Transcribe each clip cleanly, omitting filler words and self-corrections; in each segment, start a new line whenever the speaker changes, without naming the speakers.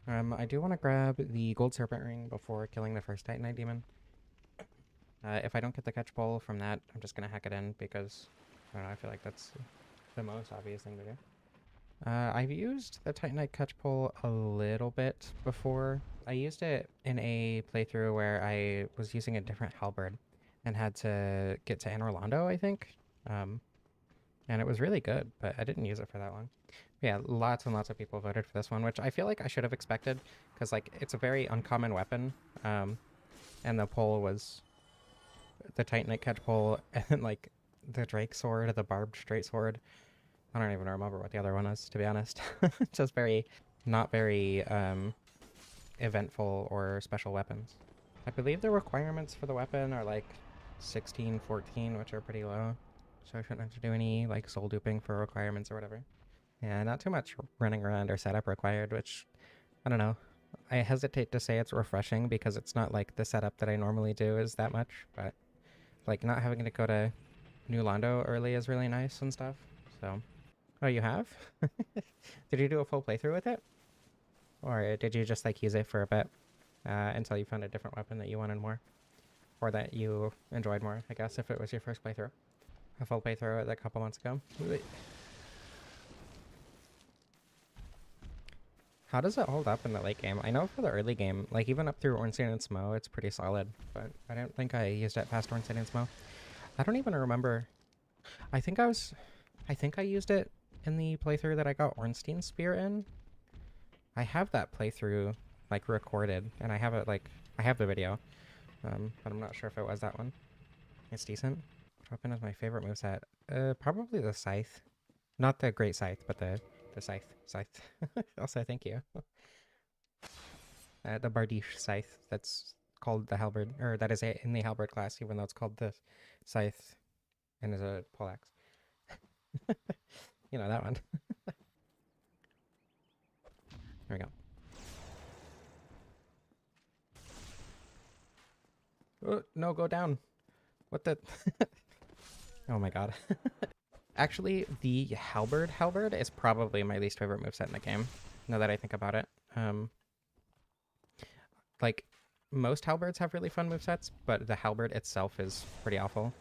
I do want to grab the gold serpent ring before killing the first Titanite demon. If I don't get the catch pole from that, I'm just gonna hack it in because I don't know. I feel like that's the most obvious thing to do. I've used the Titanite catch pole a little bit before. I used it in a playthrough where I was using a different halberd and had to get to Anne Rolando, I think. Um, and it was really good, but I didn't use it for that long. Yeah, lots and lots of people voted for this one, which I feel like I should have expected because like it's a very uncommon weapon. And the pole was the Titanite catch pole and like the Drake sword, the barbed straight sword. I don't even remember what the other one is, to be honest. Just very, not very eventful or special weapons. I believe the requirements for the weapon are like 16, 14, which are pretty low. So I shouldn't have to do any like soul duping for requirements or whatever. Yeah, not too much running around or setup required, which I don't know. I hesitate to say it's refreshing because it's not like the setup that I normally do is that much, but like not having to go to New Londo early is really nice and stuff. So, oh, you have? Did you do a full playthrough with it? Or did you just like use it for a bit until you found a different weapon that you wanted more? Or that you enjoyed more, I guess, if it was your first playthrough? A full playthrough a couple months ago? How does it hold up in the late game? I know for the early game, like even up through Ornstein and Smo, it's pretty solid. But I don't think I used it past Ornstein and Smo. I don't even remember. I think I was... I think I used it in the playthrough that I got Ornstein's Spear in. I have that playthrough, like, recorded. And I have it, like... I have the video. But I'm not sure if it was that one. It's decent. Drop in as my favorite moveset. Probably the Scythe. Not the Great Scythe, but the Scythe. Scythe. Also, thank you. The Bardiche Scythe that's called the Halberd, or that is in the Halberd class, even though it's called the Scythe and is a poleaxe. You know, that one. There we go. Oh, no, go down. What the? Oh my god. Actually, the Halberd is probably my least favorite moveset in the game, now that I think about it. Like, most Halberds have really fun movesets, but the Halberd itself is pretty awful.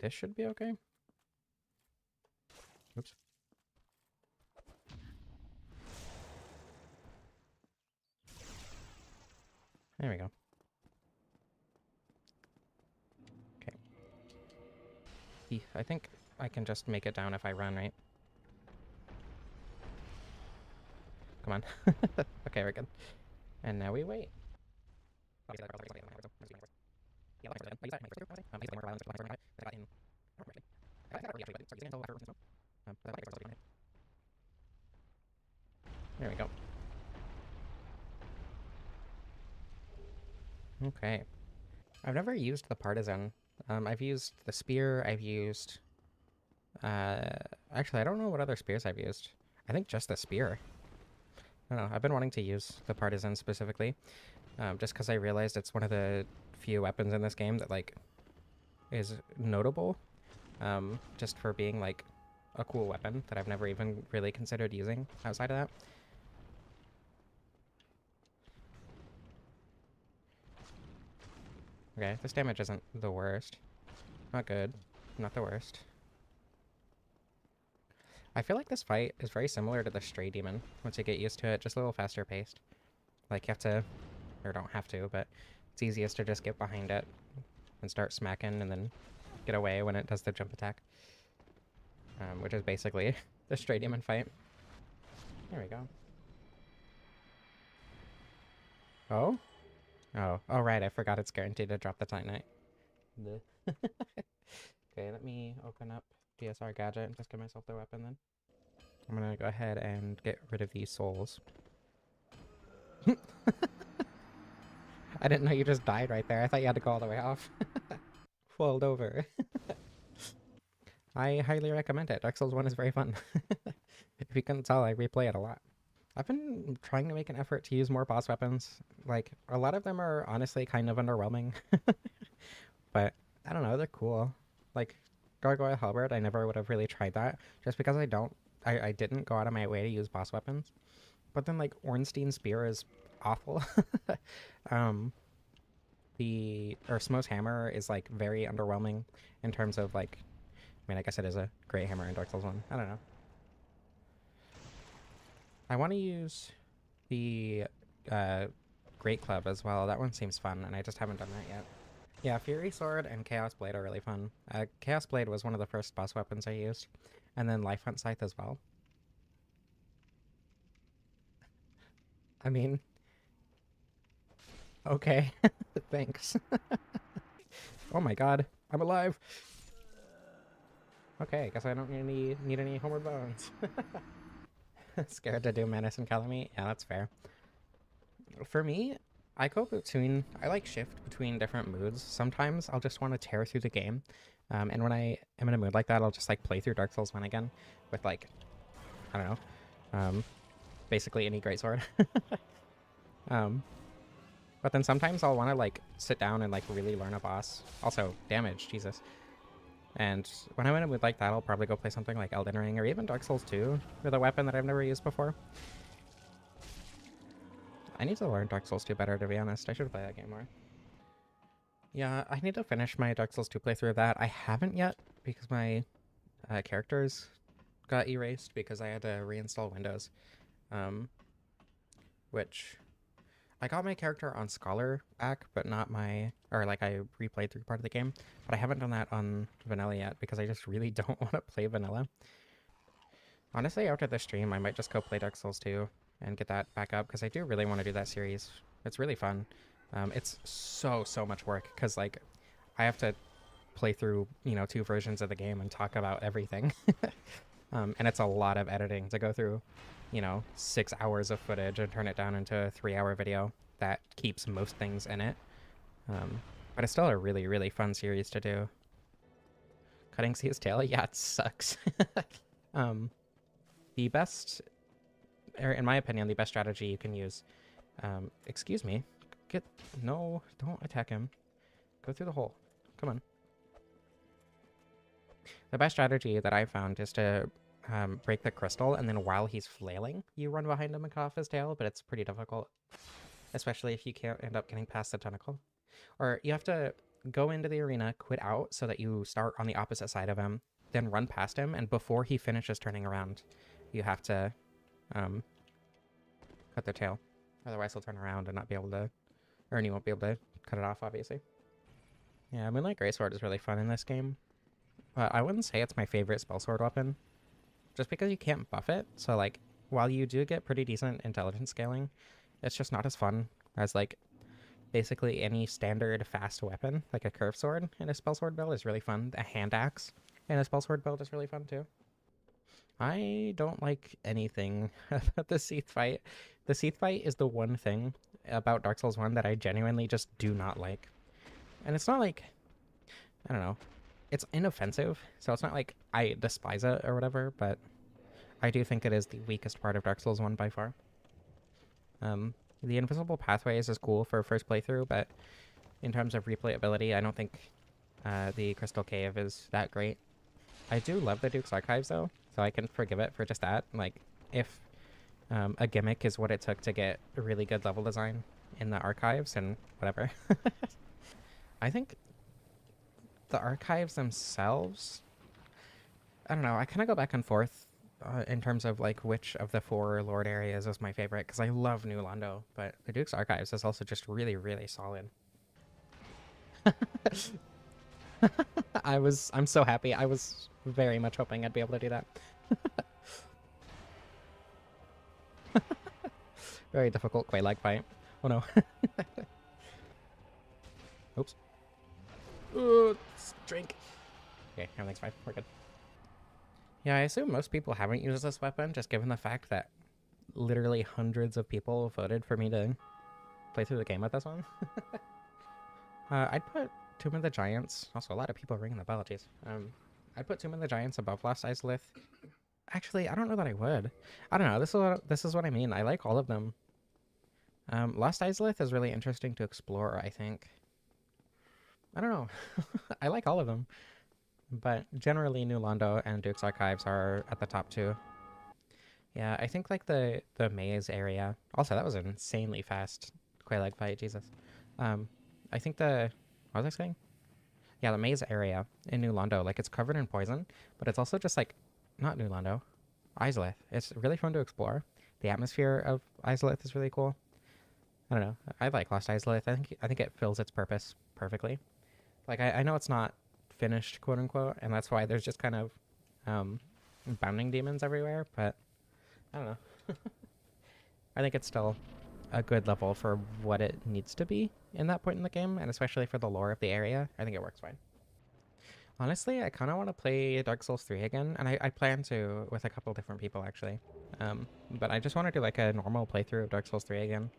This should be okay. Oops. There we go. Okay. I think I can just make it down if I run, right? Come on. Okay, we're good. And now we wait. There we go. Okay. I've never used the partisan. I've used the spear. I've used. Actually, I don't know what other spears I've used. I think just the spear. I don't know. I've been wanting to use the partisan specifically, just because I realized it's one of the few weapons in this game that like is notable, just for being like a cool weapon that I've never even really considered using outside of that. Okay, this damage isn't the worst. Not good. Not the worst. I feel like this fight is very similar to the Stray Demon once you get used to it, just a little faster paced. Like you have to, or don't have to, but it's easiest to just get behind it and start smacking and then get away when it does the jump attack. Which is basically the Stray Demon fight. There we go. Oh? Oh, oh right, I forgot it's guaranteed to drop the Titanite. Okay, let me open up DSR Gadget and just give myself the weapon then. I'm gonna go ahead and get rid of these souls. I didn't know you just died right there. I thought you had to go all the way off. Foiled over. I highly recommend it. Dark Souls 1 is very fun. If you couldn't tell, I replay it a lot. I've been trying to make an effort to use more boss weapons. Like, a lot of them are honestly kind of underwhelming. But, I don't know, they're cool. Like, Gargoyle Halberd, I never would have really tried that. Just because I didn't go out of my way to use boss weapons. But then like Ornstein's spear is awful. um, or Smo's hammer is like very underwhelming in terms of like. I mean, I guess it is a great hammer in Dark Souls 1. I don't know. I want to use the Great Club as well. That one seems fun, and I just haven't done that yet. Yeah, Fury Sword and Chaos Blade are really fun. Chaos Blade was one of the first boss weapons I used, and then Life Hunt Scythe as well. I mean, okay, thanks. Oh my god, I'm alive. Okay, I guess I don't need any homeward bones. Scared to do Menace and Calamite? Yeah, that's fair. For me, I like shift between different moods. Sometimes I'll just want to tear through the game. And when I am in a mood like that, I'll just like play through Dark Souls 1 again with like, I don't know, um, basically any greatsword. um, but then sometimes I'll want to like sit down and like really learn a boss. Also, damage, Jesus. And when I'm in a mood like that, I'll probably go play something like Elden Ring or even Dark Souls 2 with a weapon that I've never used before. I need to learn Dark Souls 2 better, to be honest. I should play that game more. Yeah, I need to finish my Dark Souls 2 playthrough of that. I haven't yet because my characters got erased because I had to reinstall Windows. Um, which I got my character on Scholar back, but not my, or like I replayed through part of the game, but I haven't done that on Vanilla yet because I just really don't want to play Vanilla. Honestly, after this stream, I might just go play Dark Souls 2 and get that back up because I do really want to do that series. It's really fun. It's so much work because like I have to play through, you know, 2 versions of the game and talk about everything. And it's a lot of editing to go through, you know, 6 hours of footage and turn it down into a 3-hour video that keeps most things in it. But it's still a really fun series to do. Cutting Sea's tail? Yeah, it sucks. The best, or in my opinion, the best strategy you can use. Excuse me. No, don't attack him. Go through the hole. Come on. The best strategy that I found is to break the crystal, and then while he's flailing, you run behind him and cut off his tail, but it's pretty difficult. Especially if you can't end up getting past the tentacle. Or you have to go into the arena, quit out, so that you start on the opposite side of him, then run past him, and before he finishes turning around, you have to cut their tail. Otherwise he'll turn around and not be able to, or you won't be able to cut it off, obviously. Yeah, Moonlight Greatsword is really fun in this game. But I wouldn't say it's my favorite spellsword weapon. Just because you can't buff it, so like, while you do get pretty decent intelligence scaling, it's just not as fun as like, basically any standard fast weapon, like a curved sword in a spellsword build is really fun. A hand axe in a spellsword build is really fun too. I don't like anything about the Seath fight. The Seath fight is the one thing about Dark Souls 1 that I genuinely just do not like. And it's not like, I don't know, it's inoffensive, so it's not like I despise it or whatever, but I do think it is the weakest part of Dark Souls 1 by far. The invisible pathways is cool for first playthrough, but in terms of replayability, I don't think the Crystal Cave is that great. I do love the Duke's Archives, though, so I can forgive it for just that. Like, if a gimmick is what it took to get a really good level design in the archives, and whatever. I think the archives themselves, I don't know, I kind of go back and forth in terms of like which of the 4 Lord areas is my favorite, because I love New Londo, but the Duke's Archives is also just really solid. I'm so happy. I was very much hoping I'd be able to do that. Very difficult Quay-like fight. Oh no. Oops. Ooh, drink. Okay, everything's fine. We're good. Yeah, I assume most people haven't used this weapon, just given the fact that literally hundreds of people voted for me to play through the game with this one. I'd put Tomb of the Giants. Also, a lot of people are ringing the bell, jeez. I'd put Tomb of the Giants above Lost Izalith. Actually, I don't know that I would. I don't know. This is what I mean. I like all of them. Lost Izalith is really interesting to explore, I think. I don't know. I like all of them. But generally, New Londo and Duke's Archives are at the top 2. Yeah, I think like the maze area. Also, that was an insanely fast Quelaag fight. Jesus. Um, I think what was I saying? Yeah, the maze area in New Londo, like it's covered in poison, but it's also just like not New Londo, Izalith. It's really fun to explore. The atmosphere of Izalith is really cool. I don't know. I like Lost Izalith. I think it fills its purpose perfectly. Like I know it's not finished, quote unquote, and that's why there's just kind of um, bounding demons everywhere. But I don't know. I think it's still a good level for what it needs to be in that point in the game, and especially for the lore of the area. I think it works fine. Honestly, I kind of want to play Dark Souls 3 again, and I plan to with a couple different people actually. But I just want to do like a normal playthrough of Dark Souls 3 again,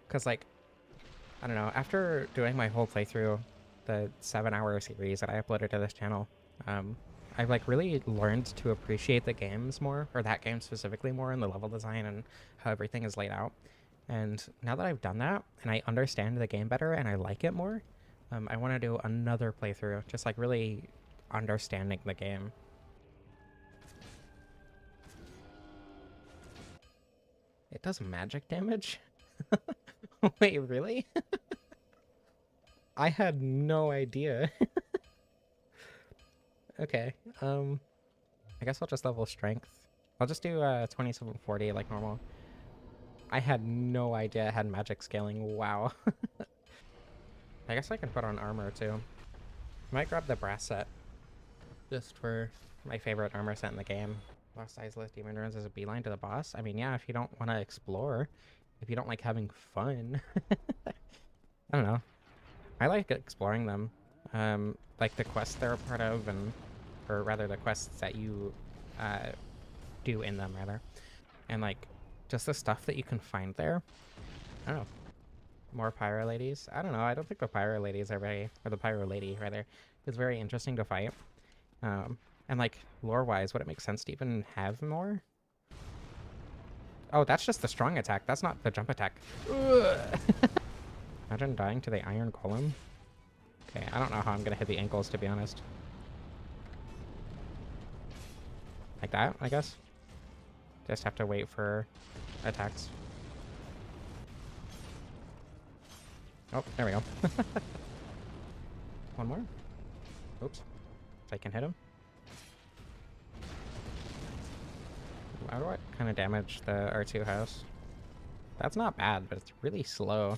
because like I don't know, after doing my whole playthrough, the 7-hour series that I uploaded to this channel, I've like really learned to appreciate the games more, or that game specifically more, and the level design and how everything is laid out. And now that I've done that and I understand the game better and I like it more, I want to do another playthrough, just like really understanding the game. It does magic damage? Wait, really? I had no idea. Okay, I guess I'll just level strength. I'll just do 2740 like normal. I had no idea it had magic scaling. Wow. I guess I can put on armor too. Might grab the brass set just for my favorite armor set in the game. Lost Izalith Demon Ruins as a beeline to the boss. I mean, yeah, if you don't want to explore, if you don't like having fun. I don't know. I like exploring them. Like the quests they're a part of, or rather the quests that you uh, do in them, rather. And like, just the stuff that you can find there. I don't know. More Pyro Ladies? I don't know. I don't think the Pyro Ladies are very, or the Pyro Lady, rather, is very interesting to fight. And like, lore-wise, would it make sense to even have more? Oh, that's just the strong attack. That's not the jump attack. Imagine dying to the Iron Golem. Okay, I don't know how I'm gonna hit the ankles, to be honest. Like that, I guess? Just have to wait for attacks. Oh, there we go. One more. Oops. If I can hit him. How do I kind of damage the R2 house? That's not bad, but it's really slow.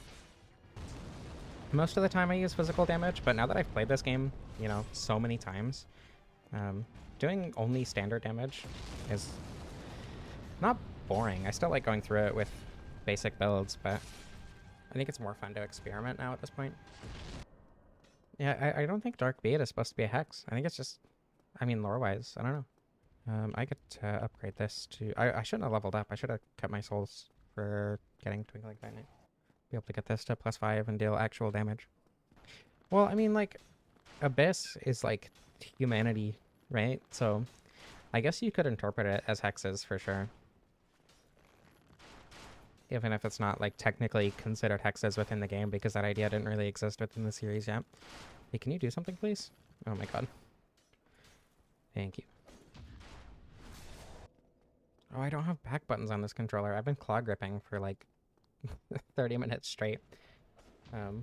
Most of the time I use physical damage, but now that I've played this game, you know, so many times, doing only standard damage is not boring. I still like going through it with basic builds, but I think it's more fun to experiment now at this point. Yeah, I don't think Dark Bead is supposed to be a hex. I think it's just, I mean, lore-wise, I don't know. I get to upgrade this to... I shouldn't have leveled up. I should have kept my souls for getting Twinkling Lightning. Be able to get this to +5 and deal actual damage. Well, I mean, like, Abyss is, like, humanity, right? So, I guess you could interpret it as hexes for sure. Even if it's not, like, technically considered hexes within the game, because that idea didn't really exist within the series yet. Hey, can you do something, please? Oh my god. Thank you. Oh, I don't have back buttons on this controller. I've been claw gripping for like 30 minutes straight. And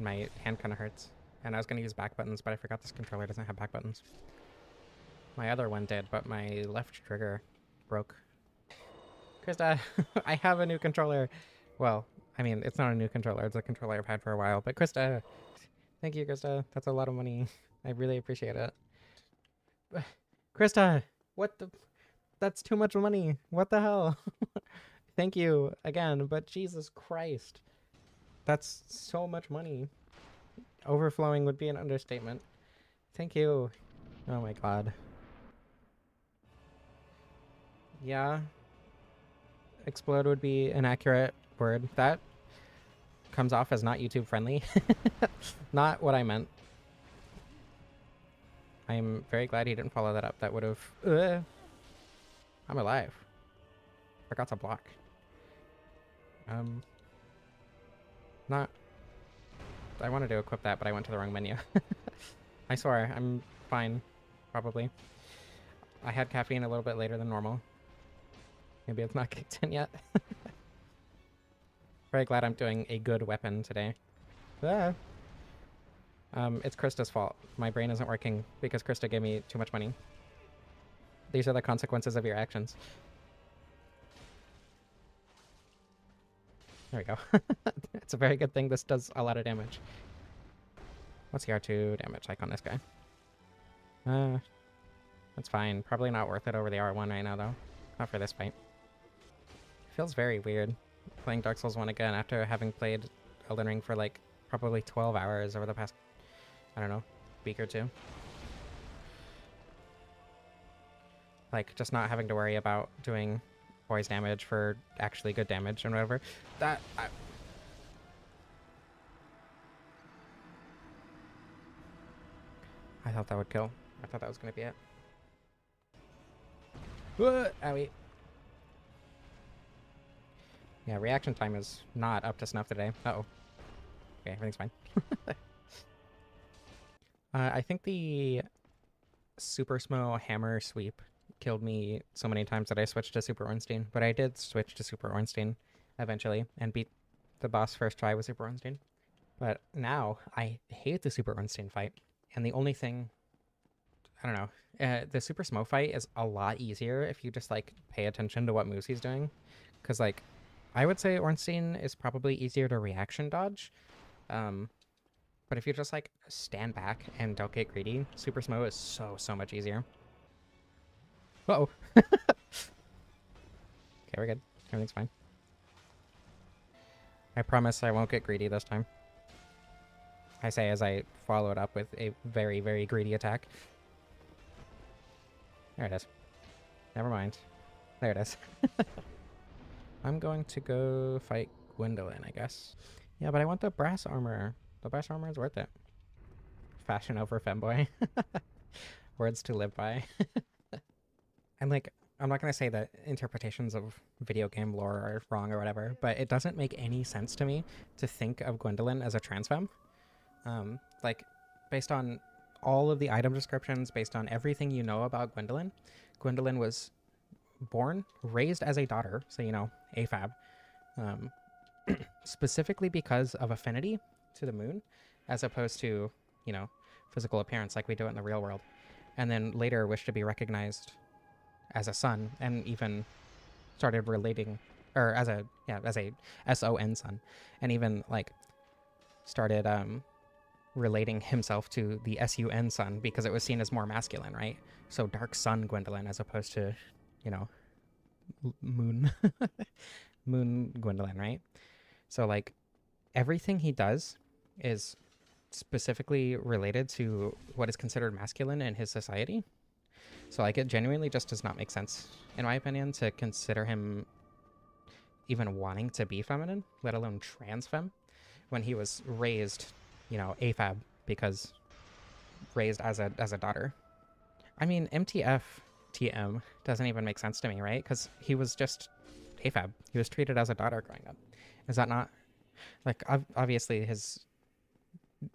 my hand kind of hurts. And I was going to use back buttons, but I forgot this controller doesn't have back buttons. My other one did, but my left trigger broke. Krista, I have a new controller. Well, I mean, it's not a new controller. It's a controller I've had for a while. But Krista, thank you, Krista. That's a lot of money. I really appreciate it. Krista, what the... That's too much money. What the hell? Thank you again, but Jesus Christ. That's so much money. Overflowing would be an understatement. Thank you. Oh my god. Yeah. Explode would be an accurate word. That comes off as not YouTube friendly. Not what I meant. I'm very glad he didn't follow that up. That would have... I'm alive. Forgot to block. Not... I wanted to equip that, but I went to the wrong menu. I swear, I'm fine. Probably. I had caffeine a little bit later than normal. Maybe it's not kicked in yet. Very glad I'm doing a good weapon today. Ah. It's Krista's fault. My brain isn't working because Krista gave me too much money. These are the consequences of your actions. There we go. It's a very good thing this does a lot of damage. What's the R2 damage like on this guy? That's fine. Probably not worth it over the R1 right now, though. Not for this fight. Feels very weird playing Dark Souls 1 again after having played Elden Ring for like probably 12 hours over the past, I don't know, week or two. Like, just not having to worry about doing poise damage for actually good damage and whatever. I thought that would kill. I thought that was going to be it. Owie. Yeah, reaction time is not up to snuff today. Uh-oh. Okay, everything's fine. I think the Super Smo hammer sweep killed me so many times that I switched to Super Ornstein. But I did switch to Super Ornstein eventually and beat the boss first try with Super Ornstein. But now I hate the Super Ornstein fight. And the only thing, I don't know, the Super Smo fight is a lot easier if you just like pay attention to what moves he's doing. Because like, I would say Ornstein is probably easier to reaction dodge. But if you just like stand back and don't get greedy, Super Smo is so much easier. Uh-oh. Okay, we're good. Everything's fine. I promise I won't get greedy this time. I say as I follow it up with a very greedy attack. There it is. Never mind. There it is. I'm going to go fight Gwendolyn, I guess. Yeah, but I want the brass armor. The brass armor is worth it. Fashion over femboy. Words to live by. And like, I'm not going to say that interpretations of video game lore are wrong or whatever, but it doesn't make any sense to me to think of Gwendolyn as a trans femme. Like, based on all of the item descriptions, based on everything you know about Gwendolyn, Gwendolyn was born, raised as a daughter, so, you know, AFAB, specifically because of affinity to the moon, as opposed to, you know, physical appearance like we do it in the real world. And then later wished to be recognized as a son, and even started relating, or as a SON son, and even like started relating himself to the SUN son because it was seen as more masculine, right? So Dark Sun Gwendolyn as opposed to, you know, Moon Moon Gwendolyn, right? So like everything he does is specifically related to what is considered masculine in his society. So like it genuinely just does not make sense, in my opinion, to consider him even wanting to be feminine, let alone trans femme, when he was raised, you know, AFAB, because raised as a daughter. I mean, MTF TM doesn't even make sense to me, right? Because he was just AFAB. He was treated as a daughter growing up. Is that not, like, obviously his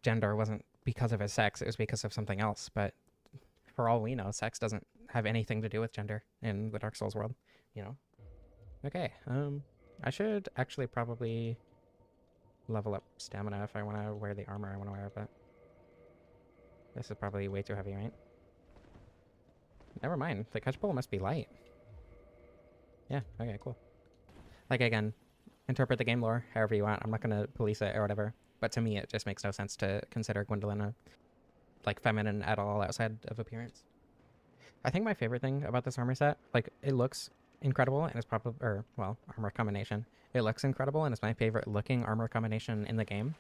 gender wasn't because of his sex, it was because of something else, but for all we know, sex doesn't have anything to do with gender in the Dark Souls world, you know? Okay, I should actually probably level up stamina if I want to wear the armor I want to wear, but this is probably way too heavy, right? Never mind, the catch pole must be light. Yeah, okay, cool. Like, again, interpret the game lore however you want. I'm not going to police it or whatever, but to me it just makes no sense to consider Gwendolyn a, like, feminine at all outside of appearance. I think my favorite thing about this armor set, like, it looks incredible and it's probably, or, well, armor combination. It looks incredible and it's my favorite looking armor combination in the game.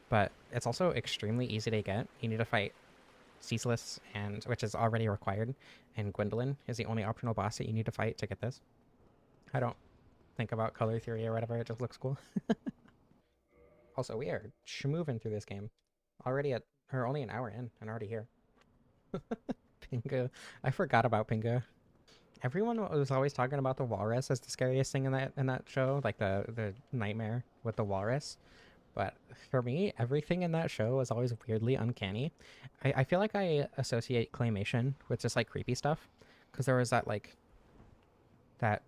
But it's also extremely easy to get. You need to fight Ceaseless, and which is already required, and Gwendolyn is the only optional boss that you need to fight to get this. I don't think about color theory or whatever, it just looks cool. Also, we are schmooving through this game. Already at, or only an hour in, and already here. Pinga. I forgot about Pinga. Everyone was always talking about the walrus as the scariest thing in that show, like the nightmare with the walrus. But for me, everything in that show was always weirdly uncanny. I feel like I associate claymation with just like creepy stuff, because there was that that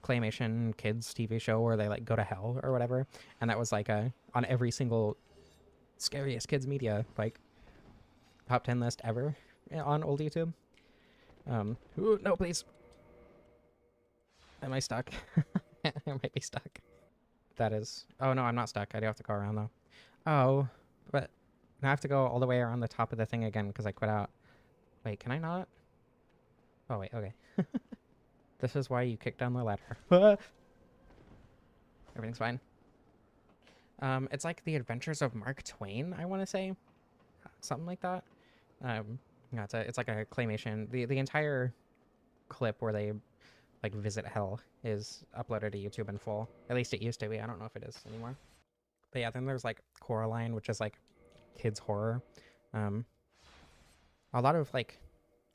claymation kids TV show where they like go to hell or whatever, and that was like a on every single scariest kids media like top 10 list ever on old YouTube. Ooh, no, please. Am I stuck? I might be stuck. That is. Oh no, I'm not stuck. I do have to go around though. Oh, but now I have to go all the way around the top of the thing again because I quit out. Wait, can I not? Oh wait, okay. This is why you kick down the ladder. Everything's fine. It's like the Adventures of Mark Twain, I want to say, something like that. Yeah, it's like a claymation. The entire clip where they like visit hell is uploaded to YouTube in full. At least it used to be. I don't know if it is anymore. But yeah, then there's like Coraline, which is like kids horror. A lot of like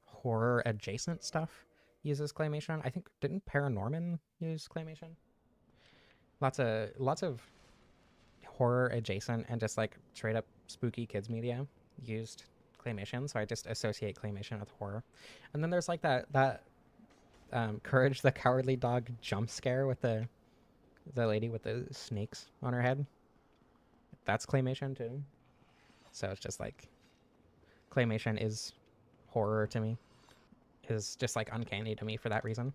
horror adjacent stuff uses claymation. I think didn't Paranorman use claymation? Lots of horror adjacent and just like straight up spooky kids media used claymation, so I just associate claymation with horror. And then there's like that Courage the Cowardly Dog jump scare with the lady with the snakes on her head. That's claymation too. So it's just like claymation is horror to me. Is just like uncanny to me for that reason.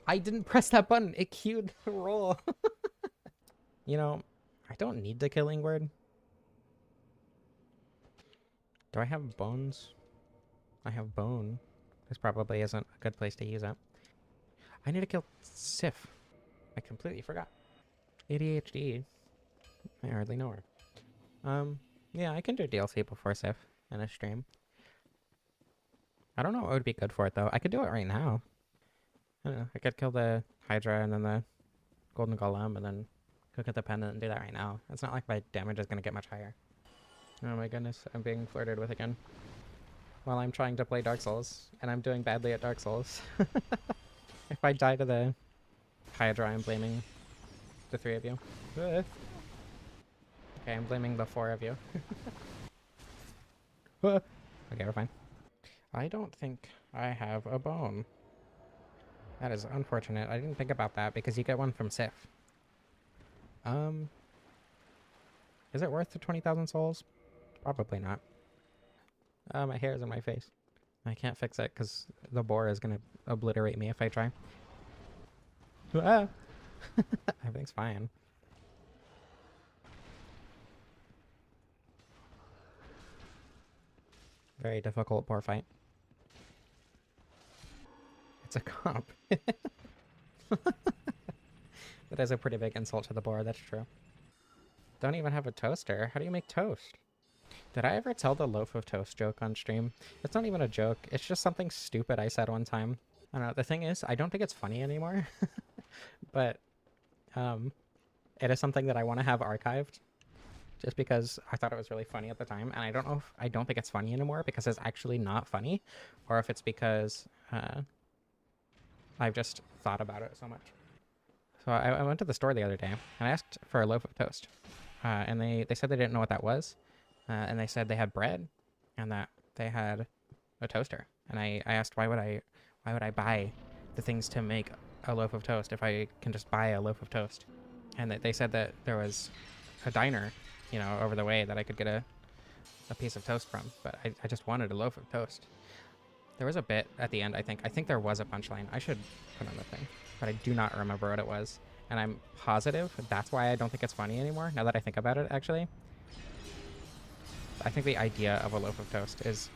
I didn't press that button. It queued the roll. You know, I don't need the killing word. Do I have bones? I have bone. This probably isn't a good place to use it. I need to kill Sif. I completely forgot. ADHD. I hardly know her. Yeah, I can do DLC before Sif in a stream. I don't know what would be good for it though. I could do it right now. I don't know. I could kill the Hydra and then the Golden Golem and then cook at the pendant and do that right now. It's not like my damage is going to get much higher. Oh my goodness, I'm being flirted with again. While I'm trying to play Dark Souls, and I'm doing badly at Dark Souls. If I die to the Hydra, I'm blaming the 3 of you. Okay, I'm blaming the 4 of you. Okay, we're fine. I don't think I have a bone. That is unfortunate. I didn't think about that because you get one from Sif. Is it worth the 20,000 souls? Probably not. My hair is in my face. I can't fix it because the boar is gonna obliterate me if I try. Ah! Everything's fine. Very difficult boar fight. It's a comp. That is a pretty big insult to the boar, that's true. Don't even have a toaster. How do you make toast? Did I ever tell the loaf of toast joke on stream? It's not even a joke. It's just something stupid I said one time. I don't know. The thing is, I don't think it's funny anymore. But it is something that I want to have archived. Just because I thought it was really funny at the time. And I don't know if I don't think it's funny anymore because it's actually not funny. Or if it's because I've just thought about it so much. So I went to the store the other day and I asked for a loaf of toast. And they said they didn't know what that was. And they said they had bread and that they had a toaster. And I asked why would I buy the things to make a loaf of toast if I can just buy a loaf of toast? And they said that there was a diner, you know, over the way that I could get a piece of toast from. But I just wanted a loaf of toast. There was a bit at the end, I think. I think there was a punchline. I should put on the thing. But I do not remember what it was. And I'm positive that's why I don't think it's funny anymore, now that I think about it, actually. I think the idea of a loaf of toast is...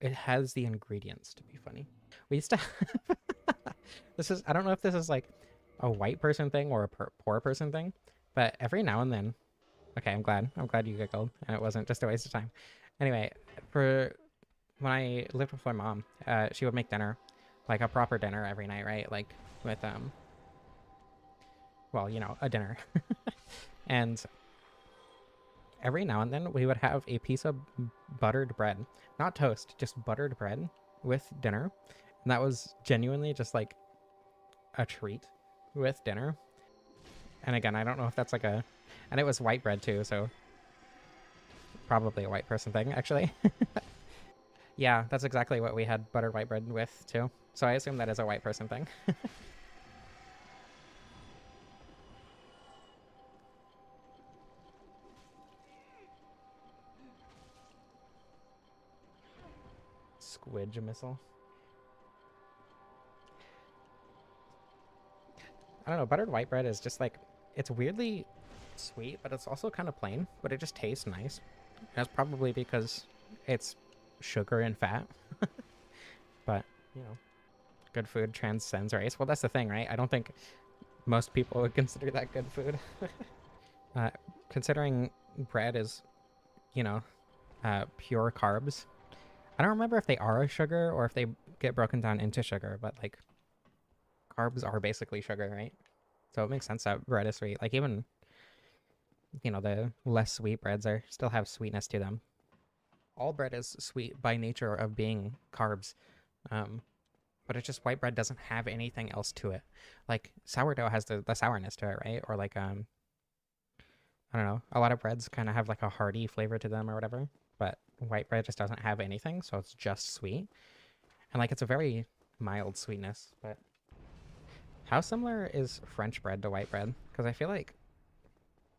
it has the ingredients to be funny. We used to have... This is... I don't know if this is, like, a white person thing or a poor person thing, but every now and then... Okay, I'm glad. I'm glad you giggled, and it wasn't just a waste of time. Anyway, for... when I lived with my mom, she would make dinner. Like, a proper dinner every night, right? Like, with, well, you know, a dinner. And every now and then we would have a piece of buttered bread, not toast, just buttered bread with dinner. And that was genuinely just like a treat with dinner. And again, I don't know if that's like a, and it was white bread too, so probably a white person thing, actually. Yeah, that's exactly what we had buttered white bread with too. So I assume that is a white person thing. Squidge missile. I don't know. Buttered white bread is just like, it's weirdly sweet, but it's also kind of plain, but it just tastes nice. That's probably because it's sugar and fat, but you know, good food transcends race. Well, that's the thing, right? I don't think most people would consider that good food. uh, Considering bread is, you know, pure carbs. I don't remember if they are a sugar or if they get broken down into sugar, but like carbs are basically sugar, right? So it makes sense that bread is sweet. Like even, you know, the less sweet breads are still have sweetness to them. All bread is sweet by nature of being carbs. Um, but it's just white bread doesn't have anything else to it. Like sourdough has the sourness to it, right? Or like I don't know, a lot of breads kind of have like a hearty flavor to them or whatever. But white bread just doesn't have anything, so it's just sweet. And like it's a very mild sweetness. But how similar is French bread to white bread? Because I feel like,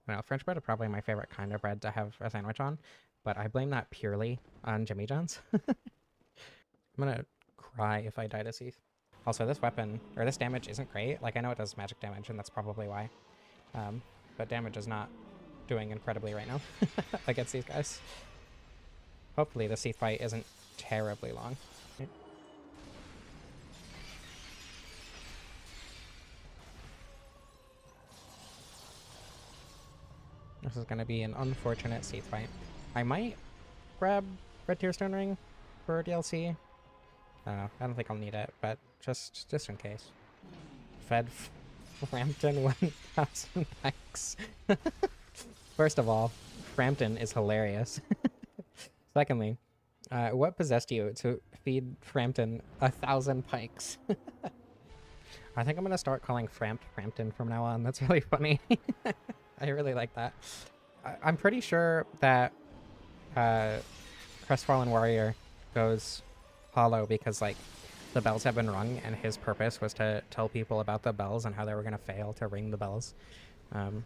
you know, French bread is probably my favorite kind of bread to have a sandwich on, but I blame that purely on Jimmy John's. I'm gonna cry if I die to Seath. Also, this weapon, or this damage isn't great. Like, I know it does magic damage, and that's probably why. Um, but damage is not doing incredibly right now against these guys. Hopefully the Seath fight isn't terribly long. This is going to be an unfortunate Seath fight. I might grab Red Tearstone Ring for DLC. I don't know. I don't think I'll need it, but just in case. Fed Frampton 1,000 thanks. First of all, Frampton is hilarious. Secondly, what possessed you to feed Frampton 1,000 pikes? I think I'm gonna start calling Frampton from now on. That's really funny. I really like that. I'm pretty sure that uh, Crestfallen Warrior goes hollow because like the bells have been rung, and his purpose was to tell people about the bells and how they were gonna fail to ring the bells. Um,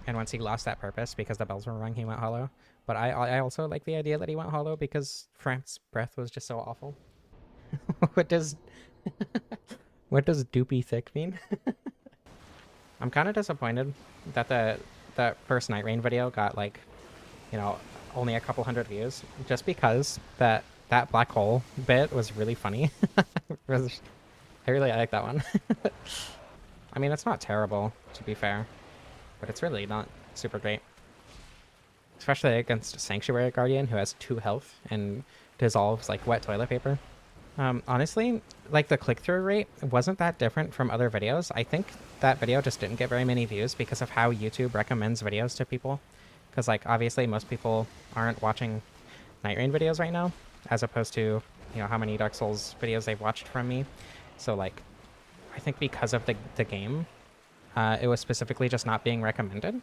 and once he lost that purpose because the bells were rung, he went hollow. But I also like the idea that he went hollow because Framp's breath was just so awful. what does what does doopy thick mean? I'm kind of disappointed that that first Night Rain video got like, you know, only a couple hundred views, just because that black hole bit was really funny. I really like that one. I mean, it's not terrible, to be fair, but it's really not super great. Especially against Sanctuary Guardian, who has 2 health and dissolves like wet toilet paper. Honestly, like the click-through rate wasn't that different from other videos. I think that video just didn't get very many views because of how YouTube recommends videos to people. Because like obviously most people aren't watching Night Rain videos right now, as opposed to, you know, how many Dark Souls videos they've watched from me. So like, I think because of the game, it was specifically just not being recommended.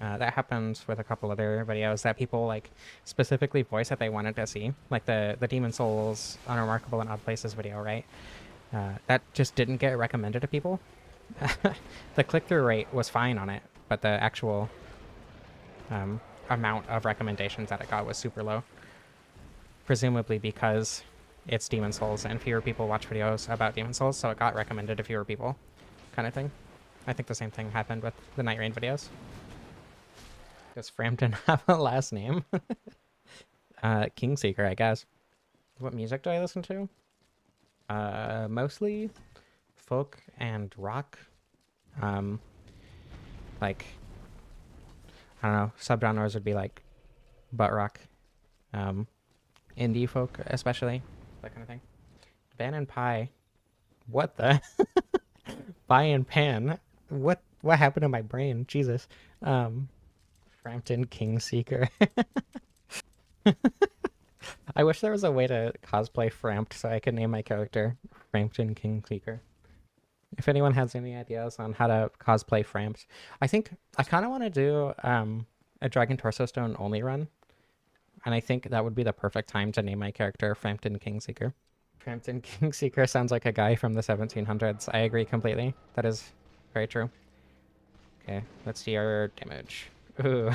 That happens with a couple other videos that people like specifically voice that they wanted to see, like the Demon Souls Unremarkable and Odd Places video, right? That just didn't get recommended to people. The click-through rate was fine on it, but the actual amount of recommendations that it got was super low. Presumably because it's Demon Souls and fewer people watch videos about Demon Souls, so it got recommended to fewer people, kind of thing. I think the same thing happened with the Night Rain videos. Does Frampton have a last name? Kingseeker, I guess. What music do I listen to? Mostly folk and rock. Like, I don't know, subgenres would be like butt rock, indie folk especially, that kind of thing. Ban and Pie. What the? Pie and Pan? What happened to my brain? Jesus. Frampton Kingseeker. I wish there was a way to cosplay Frampt so I could name my character Frampton Kingseeker. If anyone has any ideas on how to cosplay Frampt, I think I kind of want to do a Dragon Torso Stone only run. And I think that would be the perfect time to name my character Frampton Kingseeker. Frampton Kingseeker sounds like a guy from the 1700s. I agree completely. That is very true. Okay, let's see our damage. Ooh,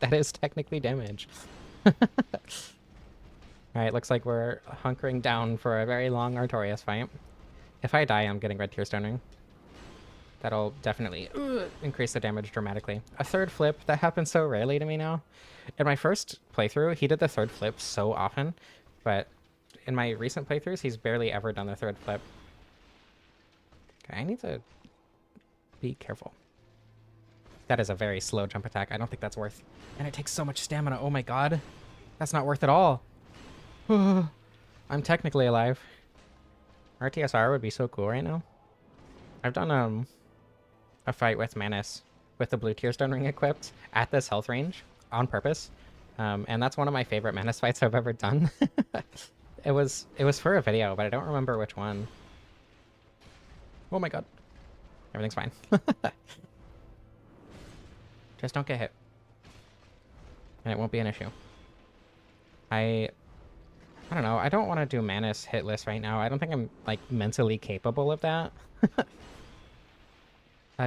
that is technically damage. Alright, looks like we're hunkering down for a very long Artorias fight. If I die, I'm getting Red Tear Stoning. That'll definitely increase the damage dramatically. A third flip, that happens so rarely to me now. In my first playthrough, he did the third flip so often, but in my recent playthroughs, he's barely ever done the third flip. Okay, I need to be careful. That is a very slow jump attack. I don't think that's worth. And it takes so much stamina. Oh my god. That's not worth it all. I'm technically alive. RTSR would be so cool right now. I've done a fight with Manus with the blue Tear Stone Ring equipped at this health range on purpose. And that's one of my favorite Manus fights I've ever done. It was for a video, but I don't remember which one. Oh my god. Everything's fine. Just don't get hit. And it won't be an issue. I don't know. I don't want to do Manus hitless right now. I don't think I'm, like, mentally capable of that.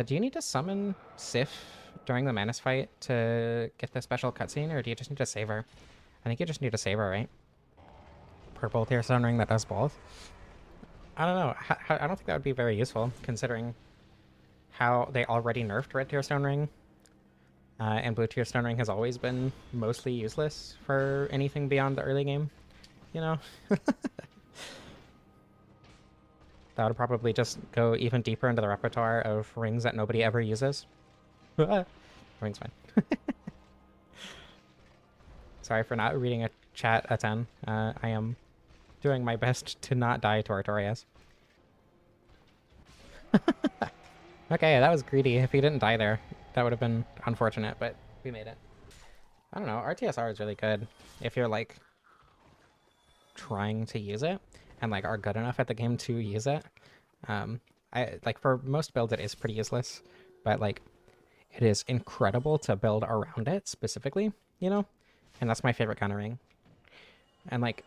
Do you need to summon Sif during the Manus fight to get the special cutscene, or do you just need to save her? I think you just need to save her, right? Purple Tear Stone Ring that does both. I don't know. I don't think that would be very useful, considering how they already nerfed Red Tear Stone Ring. And Blue Tear Stone Ring has always been mostly useless for anything beyond the early game. You know? That would probably just go even deeper into the repertoire of rings that nobody ever uses. Everything's fine. Sorry for not reading a chat a ton. I am doing my best to not die to Artorias. Okay, that was greedy. If he didn't die there, that would have been unfortunate, but we made it. I don't know, RTSR is really good if you're, like, trying to use it and, like, are good enough at the game to use it. Like, for most builds it is pretty useless, but, like, it is incredible to build around it specifically, you know? And that's my favorite kind of ring. And, like,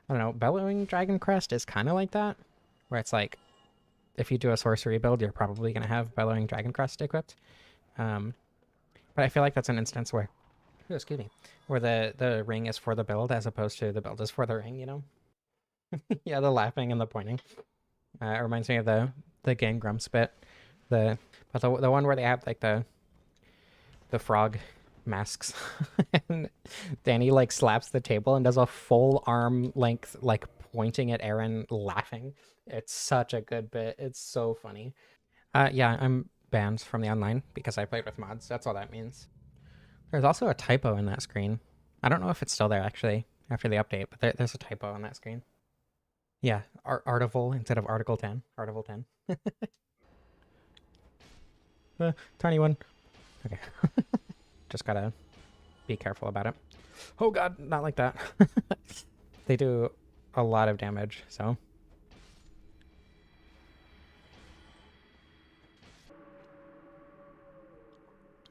I don't know, Bellowing Dragon Crest is kind of like that, where it's like, if you do a sorcery build, you're probably going to have Bellowing Dragon Crest equipped. But I feel like that's an instance where, oh, excuse me, where the ring is for the build as opposed to the build is for the ring, you know? Yeah, the laughing and the pointing. It reminds me of the Game Grumps bit. The one where they have, like, the frog masks. And Danny, like, slaps the table and does a full arm length, like, pointing at Aaron, laughing. It's such a good bit. It's so funny. Yeah, I'm banned from the online because I played with mods. That's all that means. There's also a typo in that screen. I don't know if it's still there, actually, after the update, but there's a typo on that screen. Yeah, Article instead of Article 10. Article 10. Tiny one. Okay. Just gotta be careful about it. Oh god, not like that. They do a lot of damage, so.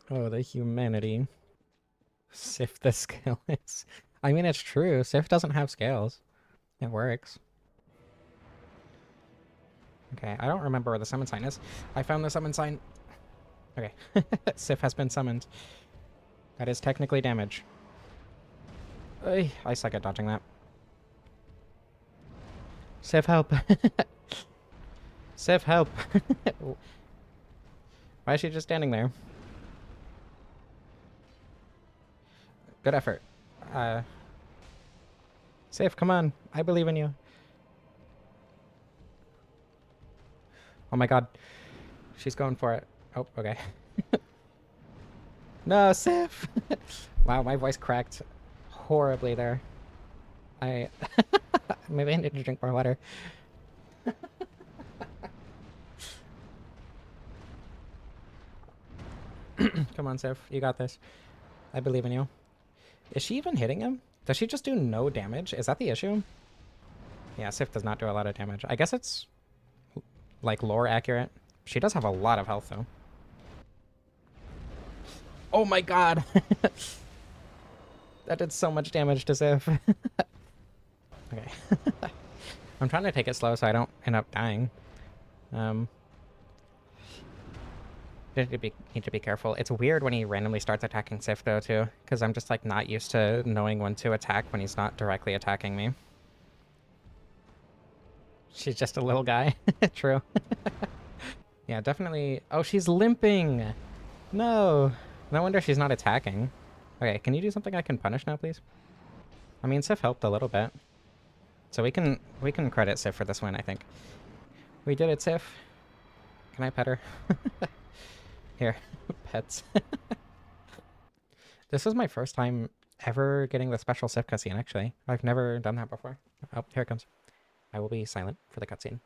Oh, the humanity. Sif the scale is. I mean, it's true. Sif doesn't have scales. It works. Okay, I don't remember where the summon sign is. I found the summon sign. Okay. Sif has been summoned. That is technically damage. I suck at dodging that. Sif, help. Sif, help. Why is she just standing there? Good effort. Sif, come on. I believe in you. Oh my god. She's going for it. Oh, okay. No, Sif! Wow, my voice cracked horribly there. Maybe I need to drink more water. Come on, Sif. You got this. I believe in you. Is she even hitting him? Does she just do no damage? Is that the issue? Yeah, Sif does not do a lot of damage. I guess it's, like, lore accurate. She does have a lot of health, though. Oh my god! That did so much damage to Sif. Okay. I'm trying to take it slow so I don't end up dying. Um, need to be careful. It's weird when he randomly starts attacking Sif though too, because I'm just like not used to knowing when to attack when he's not directly attacking me. She's just a little guy. True. Yeah, definitely. Oh, she's limping. No. No wonder she's not attacking. Okay, can you do something I can punish now, please? I mean, Sif helped a little bit. So we can credit Sif for this win, I think. We did it, Sif. Can I pet her? Here, pets. This is my first time ever getting the special Sif cutscene, actually. I've never done that before. Oh, here it comes. I will be silent for the cutscene.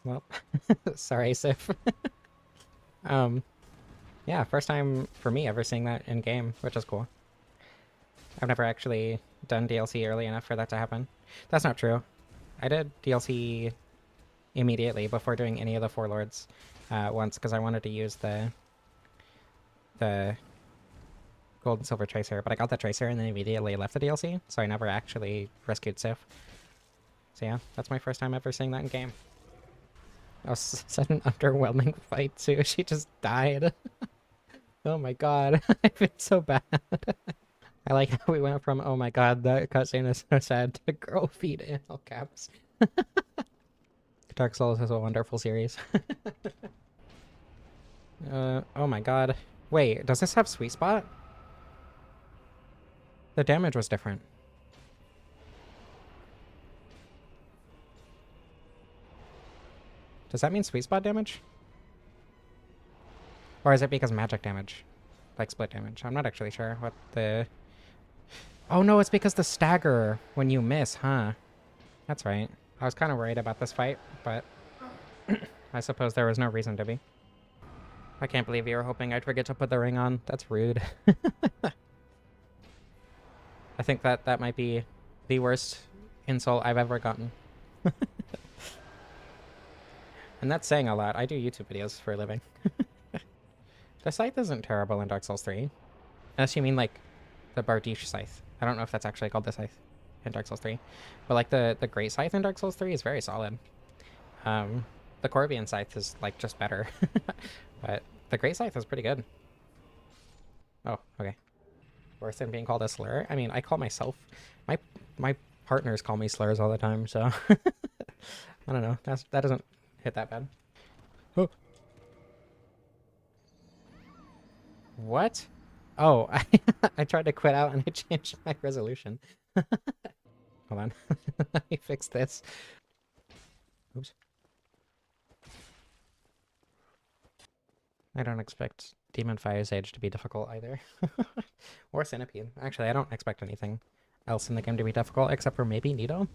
Well, sorry, Sif. um, yeah, first time for me ever seeing that in game, which is cool. I've never actually done DLC early enough for that to happen. That's not true. I did DLC immediately before doing any of the Four Lords once because I wanted to use the gold and silver tracer, but I got the tracer and then immediately left the DLC, so I never actually rescued Sif. So yeah, that's my first time ever seeing that in game. That was such an underwhelming fight too. She just died. Oh my god, I feel so bad. I like how we went from, oh my god, that cutscene is so sad, to girl feet in all caps. Dark Souls is a wonderful series. Oh my god. Wait, does this have Sweet Spot? The damage was different. Does that mean Sweet Spot damage? Or is it because magic damage? Like split damage? I'm not actually sure what the... Oh no, it's because the stagger when you miss, huh? That's right. I was kind of worried about this fight, but I suppose there was no reason to be. I can't believe you were hoping I'd forget to put the ring on. That's rude. I think that might be the worst insult I've ever gotten. And that's saying a lot. I do YouTube videos for a living. The scythe isn't terrible in Dark Souls 3. Unless you mean like the Bardiche scythe. I don't know if that's actually called the scythe in Dark Souls 3. But like the Great Scythe in Dark Souls 3 is very solid. The Corbian scythe is like just better. But the Great Scythe is pretty good. Oh, okay. Worse than being called a slur? I mean, I call myself... My partners call me slurs all the time, so... I don't know. That doesn't hit that bad. Oh. What? Oh, I tried to quit out and I changed my resolution. Hold on. Let me fix this. Oops. I don't expect Demon Fire Sage to be difficult either. Or Centipede. Actually, I don't expect anything else in the game to be difficult except for maybe Nito.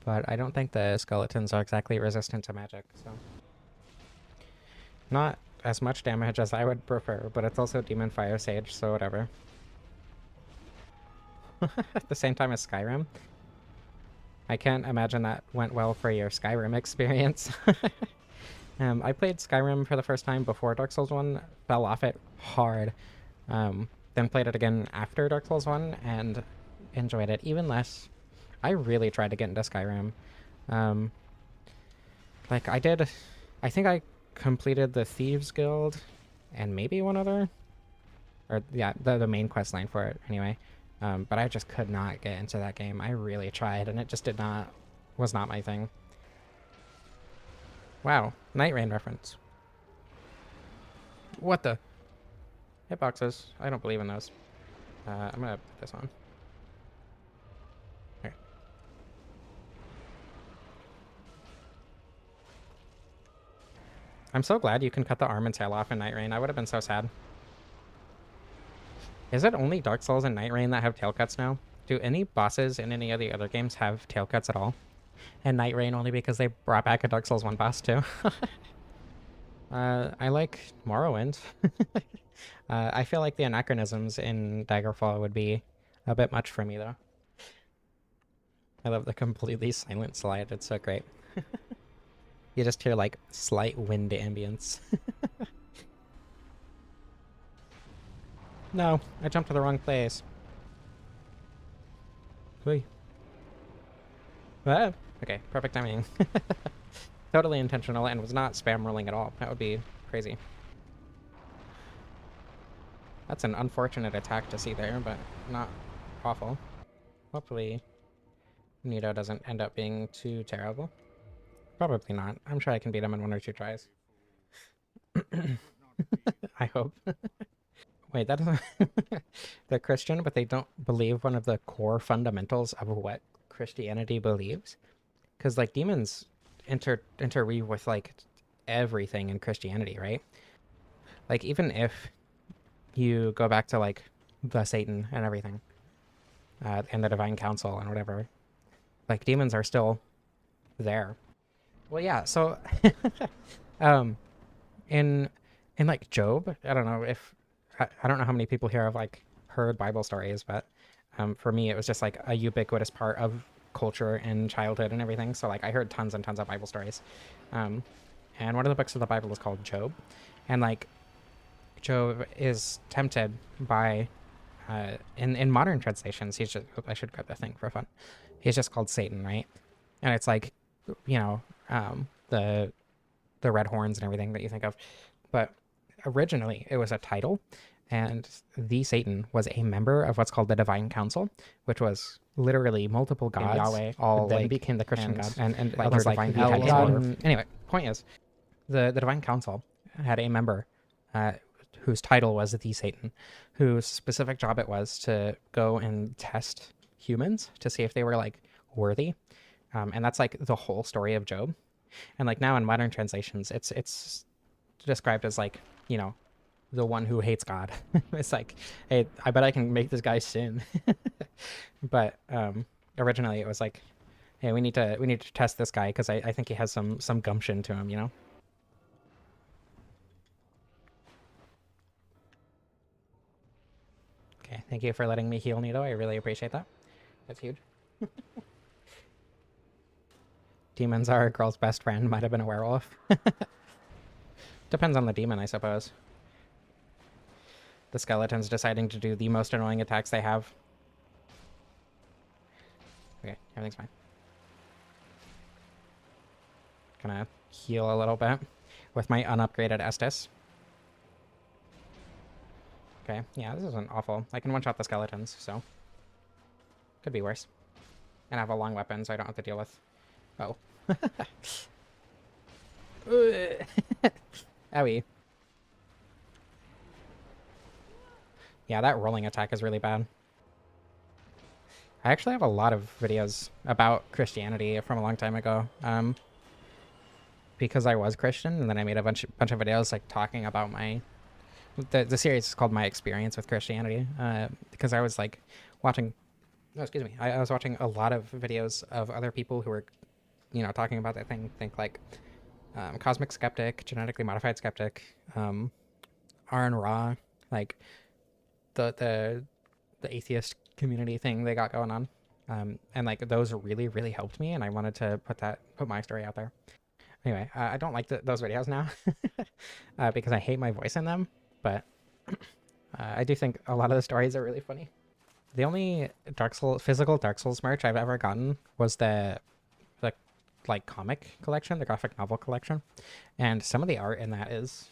But I don't think the skeletons are exactly resistant to magic, so... Not as much damage as I would prefer, but it's also Demon Fire Sage, so whatever. At the same time as Skyrim. I can't imagine that went well for your Skyrim experience. I played Skyrim for the first time before Dark Souls 1, fell off it hard. Then played it again after Dark Souls 1, and enjoyed it even less. I really tried to get into Skyrim. Like, I think I completed the Thieves Guild and maybe one other, or yeah, the main quest line for it anyway. But I just could not get into that game. I really tried, and it just was not my thing. Wow, Night Rain reference. What the? Hitboxes. I don't believe in those. I'm gonna put this on. Okay. I'm so glad you can cut the arm and tail off in Night Rain. I would have been so sad. Is it only Dark Souls and Night Rain that have tail cuts now? Do any bosses in any of the other games have tail cuts at all? And Night Rain only because they brought back a Dark Souls 1 boss too. I like Morrowind. I feel like the anachronisms in Daggerfall would be a bit much for me though. I love the completely silent slide. It's so great. You just hear like slight wind ambience. No, I jumped to the wrong place. Whee. Ah, okay, perfect timing. Totally intentional and was not spam rolling at all. That would be crazy. That's an unfortunate attack to see there, but not awful. Hopefully Nito doesn't end up being too terrible. Probably not. I'm sure I can beat him in 1 or 2 tries. I hope. Wait, that doesn't... They're Christian, but they don't believe one of the core fundamentals of what Christianity believes? Because, like, demons interweave with, like, everything in Christianity, right? Like, even if you go back to, like, the Satan and everything, and the Divine Council and whatever, like, demons are still there. Well, yeah, so... in like, Job, I don't know if... I don't know how many people here have like heard Bible stories, but for me, it was just like a ubiquitous part of culture and childhood and everything. So like I heard tons and tons of Bible stories. And one of the books of the Bible is called Job. And like Job is tempted by, in modern translations, he's just, I should grab the thing for fun. He's just called Satan, right? And it's like, you know, the red horns and everything that you think of. But originally it was a title, and the Satan was a member of what's called the Divine Council, which was literally multiple gods. Yahweh all then like, became the Christian God, and like other divine deities. Anyway, point is, the Divine Council had a member whose title was the Satan, whose specific job it was to go and test humans to see if they were like worthy, and that's like the whole story of Job. And like now in modern translations, it's described as like, you know, the one who hates God. It's like, hey, I bet I can make this guy sin. But originally it was like, hey, we need to test this guy because I think he has some gumption to him, you know. Okay, thank you for letting me heal Nito. I really appreciate that. That's huge. Demons are a girl's best friend. Might have been a werewolf. Depends on the demon, I suppose. The skeletons deciding to do the most annoying attacks they have. Okay, everything's fine. Gonna heal a little bit with my unupgraded Estus. Okay, yeah, this isn't awful. I can one-shot the skeletons, so... could be worse. And I have a long weapon, so I don't have to deal with... oh. Owie. Yeah, that rolling attack is really bad. I actually have a lot of videos about Christianity from a long time ago. Because I was Christian, and then I made a bunch of videos like talking about my... The series is called My Experience with Christianity. Because I was like watching... oh, excuse me. I was watching a lot of videos of other people who were, you know, talking about that thing. Think like Cosmic Skeptic, Genetically Modified Skeptic, Aaron Ra, like the atheist community thing they got going on. And like those really, really helped me, and I wanted to put my story out there. Anyway, I don't like those videos now because I hate my voice in them, but I do think a lot of the stories are really funny. The only physical Dark Souls merch I've ever gotten was the like comic collection, the graphic novel collection, and some of the art in that is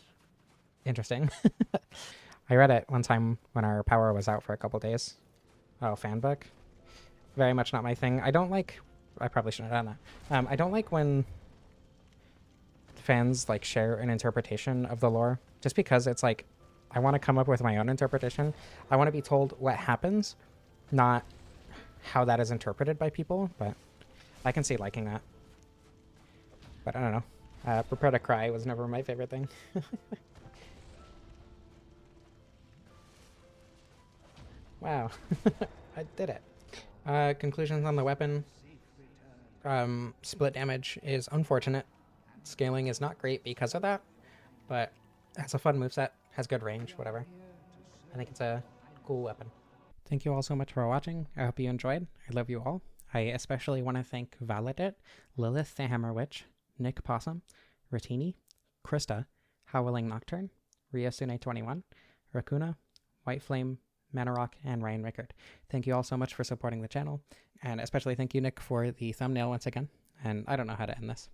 interesting. I read it one time when our power was out for a couple days. Oh, fan book? Very much not my thing. I don't like... I probably shouldn't have done that. I don't like when fans like share an interpretation of the lore, just because it's like, I want to come up with my own interpretation. I want to be told what happens, not how that is interpreted by people, but I can see liking that. But I don't know. Prepare to cry was never my favorite thing. Wow. I did it. Conclusions on the weapon. Split damage is unfortunate. Scaling is not great because of that, but has a fun moveset, has good range, whatever. I think it's a cool weapon. Thank you all so much for watching. I hope you enjoyed. I love you all. I especially want to thank Validit, Lilith the Hammer Witch, Nick Possum, Ratini, Krista, Howling Nocturne, Ryasune21, Rakuna, White Flame, Manarok, and Ryan Rickard. Thank you all so much for supporting the channel, and especially thank you, Nick, for the thumbnail once again. And I don't know how to end this.